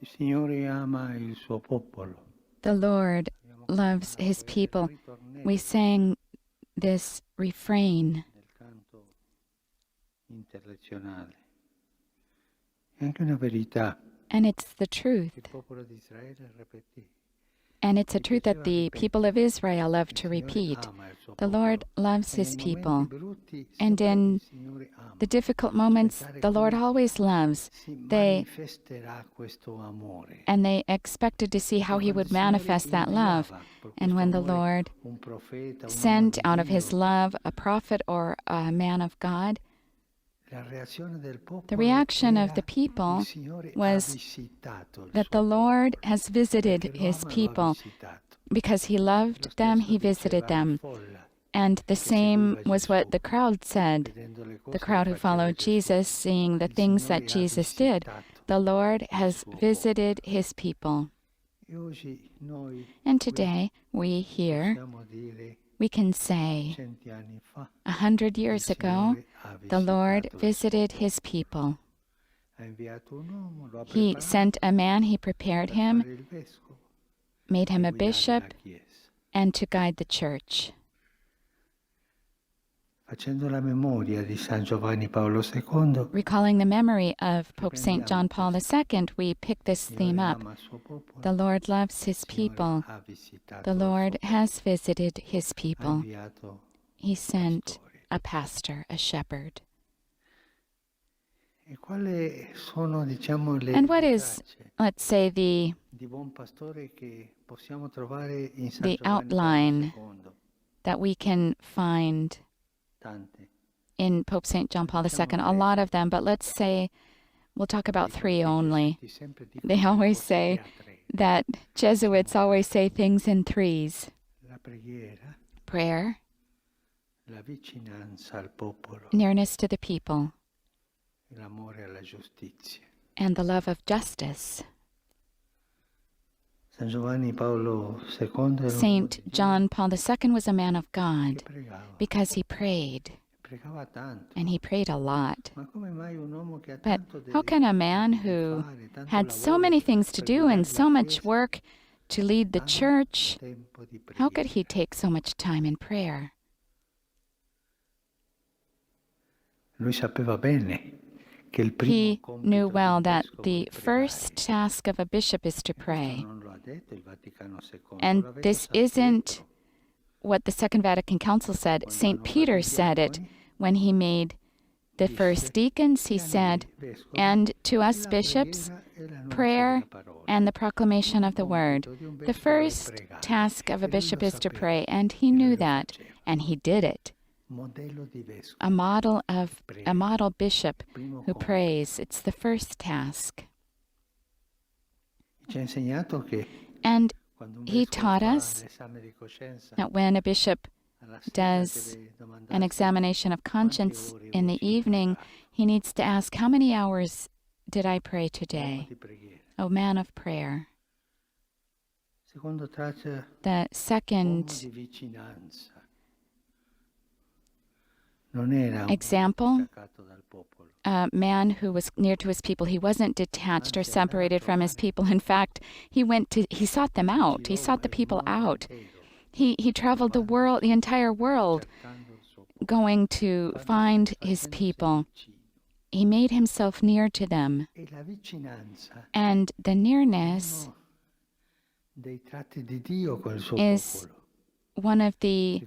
Il Signore ama il suo popolo. The Lord loves his people. We sang this refrain, Nel canto internazionale. È anche una verità and it's the che truth. il popolo di Israele ripetì. And it's a truth that the people of Israel love to repeat. The Lord loves his people. And in the difficult moments, the Lord always loves. They expected to see how he would manifest that love. And when the Lord sent out of his love a prophet or a man of God, the reaction of the people was that the Lord has visited his people. Because he loved them, he visited them. And the same was what the crowd said. The crowd who followed Jesus, seeing the things that Jesus did. The Lord has visited his people. And today, we here, we can say, 100 years ago, the Lord visited his people. He sent a man, he prepared him, made him a bishop, and to guide the church. Recalling the memory of Pope St. John Paul II, we pick this theme up. The Lord loves his people. The Lord has visited his people. He sent a pastor, a shepherd. And what is, let's say, the outline that we can find in Pope St. John Paul II? A lot of them, but let's say we'll talk about 3 only. They always say that Jesuits always say things in 3s. Prayer, nearness to the people, and the love of justice. St. John Paul II was a man of God because he prayed, and he prayed a lot. But how can a man who had so many things to do and so much work to lead the church, how could he take so much time in prayer? He knew well that the first task of a bishop is to pray. And this isn't what the Second Vatican Council said. St. Peter said it when he made the first deacons. He said, and to us bishops, prayer and the proclamation of the word. The first task of a bishop is to pray, and he knew that, and he did it. A model bishop who prays. It's the first task. And he taught us that when a bishop does an examination of conscience in the evening, he needs to ask, how many hours did I pray today? O man of prayer. The second example, a man who was near to his people. He wasn't detached or separated from his people. In fact, he sought them out. He sought the people out. He traveled the entire world, going to find his people. He made himself near to them. And the nearness is one of the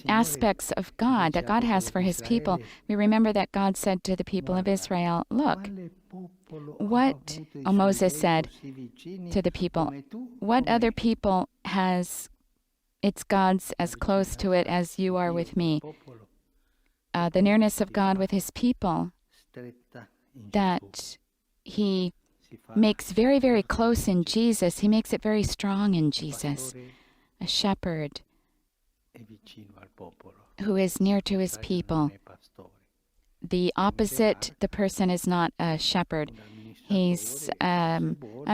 aspects of God that God has for his people. We remember that God said to the people of Israel, look, Moses said to the people, what other people has its gods as close to it as you are with me? The nearness of God with his people, that he makes very, very close in Jesus. He makes it very strong in Jesus. A shepherd who is near to his people. The opposite, the person is not a shepherd. He's a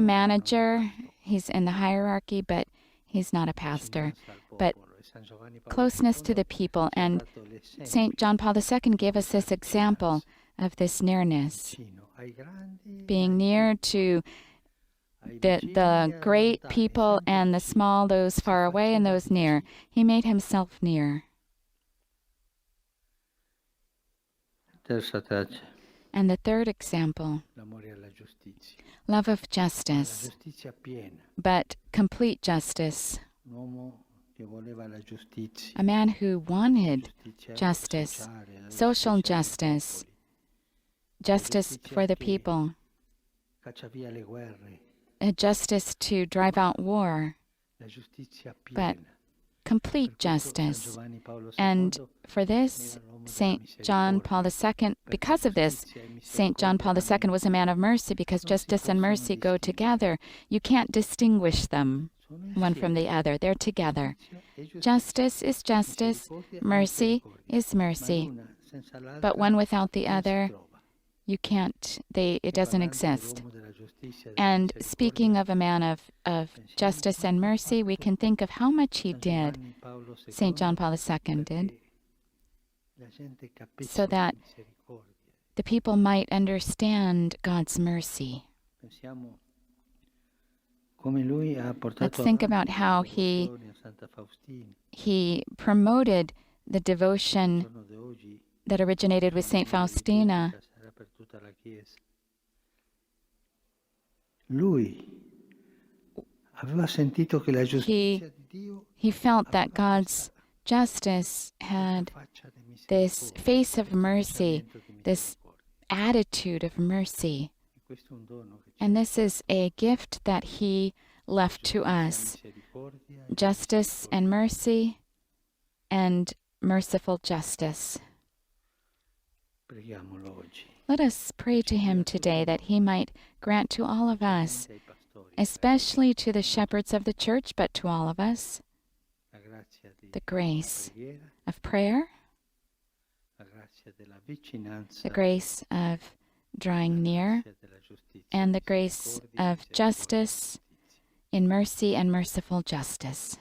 manager. He's in the hierarchy, but he's not a pastor. But closeness to the people. And St. John Paul II gave us this example of this nearness. Being near to the great people and the small, those far away and those near. He made himself near. Terza traccia, And the third example, l'amore alla giustizia. love of La justice, giustizia piena. but complete justice. Un uomo che voleva la giustizia. A man who wanted Giustizia justice, sociale, la social giustizia dei justice, popoli. justice for the people, Caccia via le guerre. a justice to drive out war, La giustizia but piena. complete Per questo San justice. Giovanni Paolo And II for this, St. John Paul II, because of this, St. John Paul II was a man of mercy because justice and mercy go together. You can't distinguish them one from the other. They're together. Justice is justice, mercy is mercy. But one without the other, you can't, it doesn't exist. And speaking of a man of justice and mercy, we can think of how much he did, St. John Paul II did, so that the people might understand God's mercy. Let's think about how he promoted the devotion that originated with St. Faustina. He felt that God's justice had this face of mercy, this attitude of mercy. And this is a gift that he left to us. Justice and mercy and merciful justice. Let us pray to him today that he might grant to all of us, especially to the shepherds of the church, but to all of us, the grace of prayer, the grace of drawing near, and the grace of justice in mercy and merciful justice.